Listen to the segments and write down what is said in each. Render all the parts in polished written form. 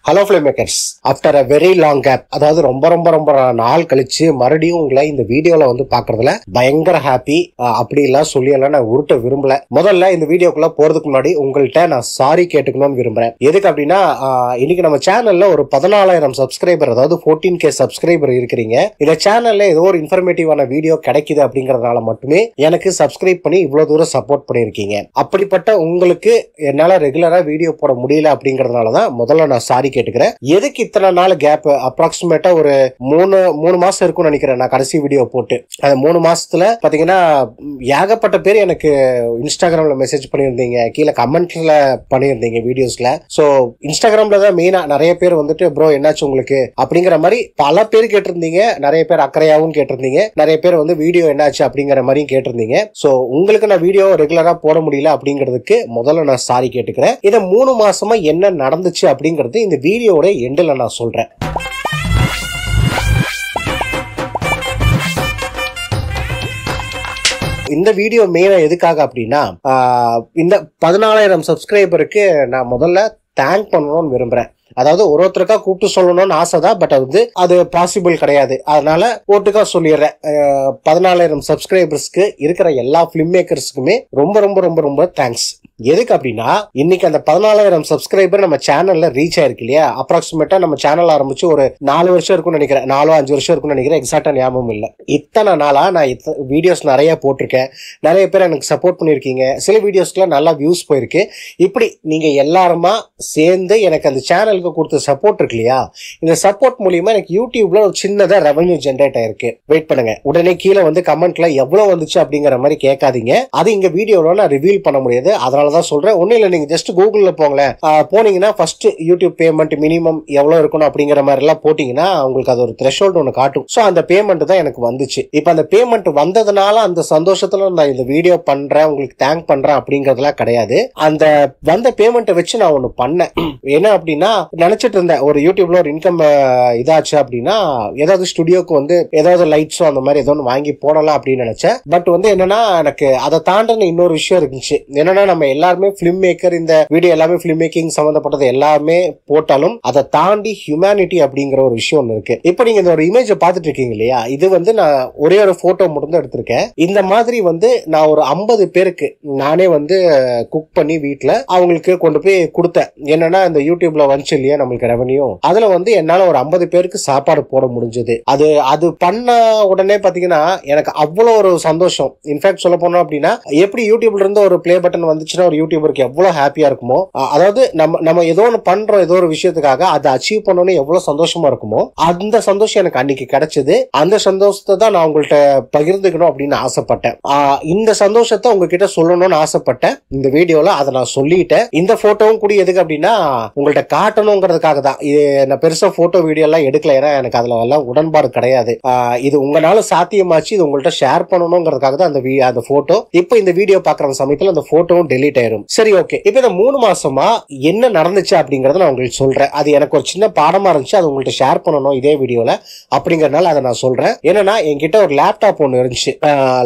Hello film makers, after a very long gap, அதாவது ரொம்ப ரொம்ப ரொம்ப நாள் கழிச்சு மறுபடியும் உங்களை இந்த வீடியோல வந்து பாக்குறதுல பயங்கர ஹாப்பி. அப்படி எல்லாம் சொல்லியெல்லாம் நான் உருட்ட விரும்பல. முதல்ல இந்த வீடியோக்குள்ள போறதுக்கு முன்னாடி உங்கள்கிட்ட நான் சாரி கேட்டுக்கணும்னு விரும்புறேன். எதுக்கு அப்படின்னா, இன்னைக்கு நம்ம சேனல்ல ஒரு 14,000 சப்ஸ்கிரைபர், அதாவது 14K சப்ஸ்கிரைபர் இருக்கிறீங்க. இந்த சேனல்ல ஏதோ ஒரு இன்ஃபர்மேட்டிவான வீடியோ கிடைக்குது அப்படிங்கறதுனால மட்டுமே எனக்கு சப்ஸ்கிரைப் பண்ணி இவ்வளவு தூரம் சப்போர்ட் பண்ணிருக்கீங்க. அப்படிப்பட்ட உங்களுக்கு என்னால ரெகுலரா வீடியோ போட முடியல அப்படிங்கறதுனாலதான் முதல்ல நான் சாரி கேட்டுக்கிறேன். எதுக்கு இத்தனை நாள் கேப்? அப்ராக்சிமேட்டா ஒரு மூணு மாசம் இருக்கும்னு நினைக்கிறேன் நான் கடைசி வீடியோ போட்டு. அந்த 3 மாசத்துல பாத்தீங்கன்னா ஏகப்பட்ட பேர் எனக்கு இன்ஸ்டாகிராம்ல மெசேஜ் பண்ணியிருந்தீங்க, கீழே கமெண்ட்ல பண்ணியிருந்தீங்க வீடியோஸ்ல. சோ இன்ஸ்டாகிராம்ல தான் மெயினா நிறைய பேர் வந்துட்டு ப்ரோ என்னாச்சு உங்களுக்கு அப்படிங்கிற மாதிரி பல பேர் கேட்டிருந்தீங்க. நிறைய பேர் அக்கறையாவும் கேட்டிருந்தீங்க, நிறைய பேர் வந்து வீடியோ என்னாச்சு அப்படிங்கிற மாதிரியும் கேட்டிருந்தீங்க. சோ உங்களுக்கு நான் வீடியோ ரெகுலரா போட முடியல அப்படிங்கிறதுக்கு முதல்ல நான் சாரி கேட்டுக்கிறேன். இதை 3 மாசமா என்ன நடந்துச்சு அப்படிங்கிறது இந்த வீடியோட எண்டுல நான் சொல்றேன். இந்த வீடியோ மெயினா எதுக்காக அப்படின்னா, இந்த 14,000 சப்ஸ்கிரைபருக்கு நான் முதல்ல தேங்க் பண்ணணும்னு விரும்புறேன். அதாவது ஒருத்தருக்கா கூப்பிட்டு சொல்லணும்னு ஆசைதான், பட் அது பாசிபிள் கிடையாது. அதனால ஓட்டுக்கா சொல்லிடுறேன். 14,000 சப்ஸ்கிரைபர்ஸ்க்கு இருக்கிற எல்லா பிலிம் மேக்கர்ஸ்க்குமே ரொம்ப ரொம்ப ரொம்ப ரொம்ப தேங்க்ஸ். எதுக்கு அப்படின்னா, இன்னைக்கு அந்த 14,000 சப்ஸ்கிரைபர் நம்ம சேனல்ல ரீச் ஆயிருக்கு இல்லையா? அப்ராக்சிமேட்டா நம்ம சேனல் ஆரம்பிச்சு ஒரு 4 வருஷம் இருக்கும்னு நினைக்கிறேன், 4-5 வருஷம் இருக்கும்னு நினைக்கிறேன். எக்ஸாக்டா ஞாபகம் இல்ல. இத்தனை நாளா நான் வீடியோஸ் நிறைய போட்டிருக்கேன், நிறைய பேர் எனக்கு சப்போர்ட் பண்ணிருக்கீங்க. சில வீடியோஸ்ல நல்லா வியூஸ் போயிருக்கு. இப்படி நீங்க எல்லாருமா சேர்ந்து எனக்கு அந்த சேனலுக்கு கொடுத்த சப்போர்ட் இருக்கு இல்லையா? இந்த சப்போர்ட் மூலியமா எனக்கு யூடியூப்ல ஒரு சின்னதா ரெவன்யூ ஜெனரேட் ஆயிருக்கு. வெயிட் பண்ணுங்க, உடனே கீழே வந்து கமெண்ட்ல எவ்வளவு வந்துச்சு அப்படிங்கிற மாதிரி கேட்காதீங்க. அது இங்க வீடியோல நான் ரிவீல் பண்ண முடியாது. அதனாலதான் சொல்றேன். ஒன்னும் இல்ல, நீங்க ஜஸ்ட் கூகுள்ல போங்களேன். போனீங்கன்னா ஃபர்ஸ்ட் யூடியூப் பேமெண்ட் மினிமம் எவ்வளவு இருக்கணும் அப்படிங்கிற மாதிரி எல்லாம் போட்டீங்கன்னா உங்களுக்கு அது ஒரு த்ரெஷோல்ட் ஒன்னு காட்டும். சோ அந்த பேமெண்ட் தான் எனக்கு வந்துச்சு. இப்ப அந்த பேமெண்ட் வந்ததுனால அந்த சந்தோஷத்துல நான் இந்த வீடியோ பண்றேன், உங்களுக்கு தேங்க் பண்றேன் அப்படிங்கறதுலாம் கிடையாது. அந்த வந்த பேமெண்ட்டை வச்சு நான் ஒன்னு பண்ணேன். என்ன அப்படின்னா, நினைச்சிட்டு இருந்தேன் ஒரு யூடியூப்ல ஒரு இன்கம் இதாச்சு அப்படின்னா ஏதாவது ஸ்டுடியோக்கு வந்து ஏதாவது லைட்ஸோ அந்த மாதிரி ஏதோ வாங்கி போடலாம் அப்படின்னு நினைச்சேன். பட் வந்து என்னன்னா, எனக்கு அதை தாண்டின இன்னொரு விஷயம் இருந்துச்சு. என்னன்னா, நம்ம எல்லாருமே பிலிம் மேக்கர், இந்த வீடியோ எல்லாமே பிலிம் மேக்கிங் சம்பந்தப்பட்டது எல்லாமே போட்டாலும் அதை தாண்டி ஹியூமனிட்டி அப்படிங்கிற ஒரு விஷயம் ஒன்று இருக்கு. இப்போ நீங்க இந்த ஒரு இமேஜை பார்த்துட்டு இருக்கீங்க இல்லையா? இது வந்து நான் ஒரே ஒரு போட்டோ மட்டும் எடுத்திருக்கேன். இந்த மாதிரி வந்து நான் ஒரு 50 பேருக்கு நானே வந்து குக் பண்ணி வீட்டுல அவங்களுக்கு கொண்டு போய் கொடுத்தேன். என்னன்னா, இந்த யூடியூப்ல வந்துச்சு இல்லையா நம்மளுக்கு ரெவன்யூ, அதுல வந்து என்னால ஒரு 50 பேருக்கு சாப்பாடு போட முடிஞ்சது. அது பண்ண உடனே பாத்தீங்கன்னா எனக்கு அவ்வளவு ஒரு சந்தோஷம். இன்ஃபேக்ட் சொல்ல போனோம் அப்படின்னா, எப்படி யூடியூப்ல இருந்து ஒரு பிளே பட்டன் வந்துச்சுன்னா ஒரு யூடியூபருக்கு எவ்வளவு ஹாப்பியா இருக்குமோ, அதாவது நம்ம ஏதோ ஒன்று பண்றோம், ஏதோ ஒரு விஷயத்துக்காக அதை அச்சீவ் பண்ணணும் எவ்வளவு சந்தோஷமா இருக்குமோ, அந்த சந்தோஷம் எனக்கு அன்னைக்கு கிடைச்சது. அந்த சந்தோஷத்தை தான் நான் உங்கள்கிட்ட பகிர்ந்துக்கணும் அப்படின்னு ஆசைப்பட்டேன். இந்த சந்தோஷத்தை உங்ககிட்ட சொல்லணும்னு ஆசைப்பட்டேன். இந்த வீடியோல அதை நான் சொல்லிட்டேன். இந்த போட்டோவும் கூட எதுக்கு அப்படின்னா, உங்கள்கிட்ட காட்டணுங்கிறதுக்காக தான். இது நான் பெருசா போட்டோ வீடியோ எல்லாம் எடுக்கல, ஏன்னா எனக்கு அதுல எல்லாம் உடன்பாடு கிடையாது. இது உங்களால சாத்தியமாச்சு, இது உங்கள்கிட்ட ஷேர் பண்ணணுங்கிறதுக்காக தான் அந்த போட்டோ. இப்போ இந்த வீடியோ பாக்குற சமயத்துல அந்த போட்டோவும் டெலீட் ஆயிரும். சரி, ஓகே. இப்போ இந்த 3 மாசமா என்ன நடந்துச்சு அப்படிங்கறத நான் உங்களுக்கு சொல்றேன். அது எனக்கு ஒரு சின்ன பாடமா இருந்துச்சு, அது உங்கள்கிட்ட ஷேர் பண்ணணும் இதே வீடியோல அப்படிங்கறதுனால அதை நான் சொல்றேன். என்னன்னா, என்கிட்ட ஒரு லேப்டாப் ஒன்று இருந்துச்சு.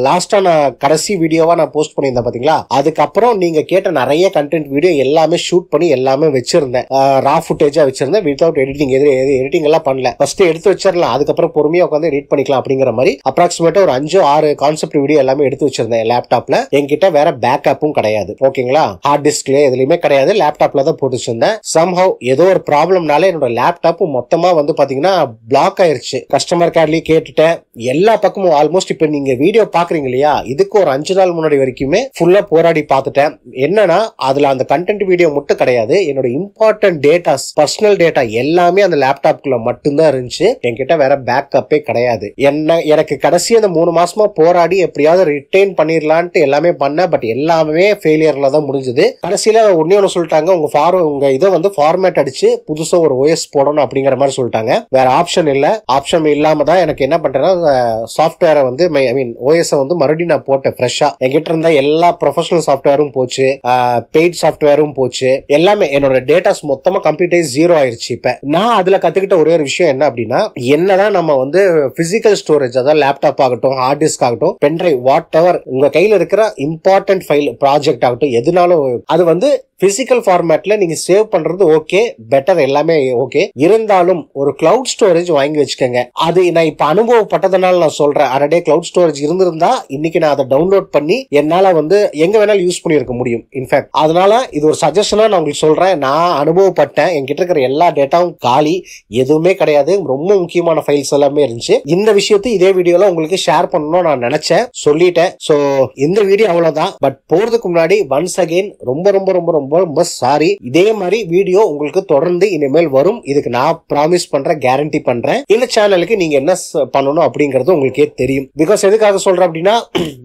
லாஸ்டா நான் கடைசி வீடியோவா நான் போஸ்ட் பண்ணியிருந்தேன் பாத்தீங்களா? அதுக்கப்புறம் நீங்க கேட்ட நிறைய கண்டென்ட் வீடியோ எல்லாமே ஷூட் பண்ணி எல்லாமே வச்சிருந்தேன். ரா ஃபுட்டேஜா வச்சிருந்தேன், வித்அவுட் எடிட்டிங். எடிட்டிங் எல்லாம் பண்ணல. ஃபர்ஸ்ட் எடுத்து வச்சிடலாம், அதுக்கப்புறம் பொறுமையா உட்காந்து எடிட் பண்ணிக்கலாம் அப்படிங்கிற மாதிரி அப்ராக்சிமேட்டா ஒரு 5-6 கான்செப்ட் வீடியோ எல்லாமே எடுத்து வச்சிருந்தேன் லேப்டாப்ல. என்கிட்ட வேற பேக்கப்பும் கிடையாது, ஓகேங்களா? ஹார்ட் டிஸ்க்ல எதுலயுமே கிடையாது, லேப்டாப்ல தான் போட்டு வச்சிருந்தேன். சம்ஹவ் ஏதோ ஒரு ப்ராப்ளம்னால என்னோட லேப்டாப் மொத்தமா வந்து பாத்தீங்கன்னா பிளாக் ஆயிருச்சு. கஸ்டமர் கேர்லயே கேட்டுட்டேன், எல்லா பக்கமும் ஆல்மோஸ்ட். இப்ப நீங்க வீடியோ பாக்குறீங்க இல்லையா, இதுக்கு ஒரு 5 நாள் முன்னாடி வரைக்குமே ஃபுல்லா போராடி பார்த்துட்டேன். என்னன்னா, அதுல அந்த கண்டென்ட் வீடியோ மட்டும் கிடையாது, என்னோட இம்பார்ட்டன்ட் டேட்டாஸ், பர்சனல் டேட்டா எல்லாமே அந்த லேப்டாப்குள்ள மட்டும்தான் இருந்துச்சு. என்கிட்ட வேற பேக்கப்பே கிடையாது. எனக்கு கடைசி அந்த 3 மாசமா போராடி எப்படியாவது ரிட்டைன் பண்ணிடலான்ட்டு எல்லாமே பண்ண, பட் எல்லாமே ஃபெயிலியர்ல தான் முடிஞ்சது. கடைசியில ஒன்னு சொல்லிட்டாங்க, உங்க இதை வந்து ஃபார்மேட் அடிச்சு புதுசா ஒரு OS போடணும் அப்படிங்கிற மாதிரி சொல்லிட்டாங்க. வேற ஆப்ஷன் இல்ல. ஆப்ஷன் இல்லாம தான் எனக்கு என்ன பண்றேன்னா, சாஃப்ட்வேரை வந்து OS வந்து மறுபடியும் நான் போட்டேன் ஃப்ரெஷ்ஷா. என்கிட்ட இருந்த எல்லா ப்ரொஃபஷனல் சாஃப்ட்வேரும் போச்சு, பெய்ட் சாஃப்ட்வேரும் போச்சு, எல்லாமே என்னோட டேட்டாஸ் மொத்தமா கம்ப்ளீட்டாக 0 ஆயிருச்சு. இப்ப நான் அதுல கத்துக்கிட்ட ஒரே ஒரு விஷயம் என்ன அப்படின்னா, என்னதான் நம்ம வந்து பிசிக்கல் ஸ்டோரேஜ், அதாவது லேப்டாப் ஆகட்டும், ஹார்ட் டிஸ்க் ஆகட்டும், பென்ட்ரைவ், வாட் எவர் உங்க கையில இருக்கிற இம்பார்ட்டன்ட் ஃபைல், ப்ராஜெக்ட் ஆகட்டும், எதுனாலும் அது வந்து பிசிக்கல் ஃபார்மேட்ல நீங்க சேவ் பண்றது ஓகே, பெட்டர், எல்லாமே ஓகே. இருந்தாலும் ஒரு கிளவுட் ஸ்டோரேஜ் வாங்கி வச்சுக்கோங்க. அது நான் இப்ப அனுபவப்பட்டதுனால நான் சொல்றேன். அரடே கிளவுட் ஸ்டோரேஜ் இருந்திருந்தா இன்னைக்கு நான் அதை டவுன்லோட் பண்ணி என்னால வந்து எங்க வேணாலும் யூஸ் பண்ணிருக்க முடியும். இன்ஃபேக்ட் அதனால இது ஒரு சஜஷனா நான் உங்களுக்கு சொல்றேன். நான் அனுபவப்பட்டேன். என்கிட்ட இருக்கிற எல்லா டேட்டாவும் காலி, எதுவுமே கிடையாது. ரொம்ப முக்கியமான ஃபைல்ஸ் எல்லாமே இருந்துச்சு. இந்த விஷயத்தை இதே வீடியோல உங்களுக்கு ஷேர் பண்ணணும்னு நான் நினைச்சேன், சொல்லிட்டேன். சோ இந்த வீடியோ அவ்வளவுதான். பட் போறதுக்கு முன்னாடி ஒன்ஸ் அகைன் ரொம்ப ரொம்ப ரொம்ப ரொம்ப ரொம்ப சாரி. இதே மாதிரி வீடியோ உங்களுக்கு தொடர்ந்து இனிமேல் வரும். இதுக்கு நான் ப்ராமிஸ் பண்றேன், கேரண்டி பண்றேன். இந்த சேனலுக்கு நீங்க என்ன பண்ணணும் அப்படிங்கறது உங்களுக்கே தெரியும். பிகாஸ் எதுக்காக சொல்றேன் அப்படின்னா,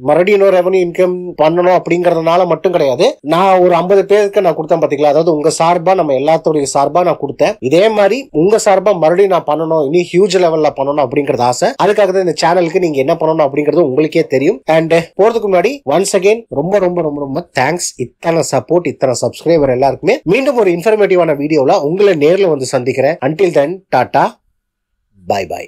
மறுபடியும் ரெவன்யூ இன்கம் பண்ணணும் அப்படிங்கறதுனால மட்டும் கிடையாது. நான் ஒரு 50 பேருக்கு நான் கொடுத்தேன் பாத்தீங்களா, அதாவது உங்க சார்பா நம்ம எல்லாத்தோடைய சார்பா நான் கொடுத்தேன். இதே மாதிரி உங்க சார்பா மறுபடியும் நான் பண்ணணும், இனி ஹியூஜ் லெவல்ல பண்ணணும் அப்படிங்கறது ஆசை. அதுக்காக தான் இந்த சேனலுக்கு நீங்க என்ன பண்ணணும் அப்படிங்கறது உங்களுக்கே தெரியும். அண்ட் போறதுக்கு முன்னாடி ஒன்ஸ் அகைன் ரொம்ப ரொம்ப ரொம்ப ரொம்ப தேங்க்ஸ். இத்தனை சப்போர்ட், இத்தனை சப்ஸ்கிரைபர் எல்லாருக்குமே. மீண்டும் ஒரு இன்ஃபர்மேட்டிவான வீடியோல உங்களை நேர்ல வந்து சந்திக்கிறேன். Until then, ta-ta, bye by.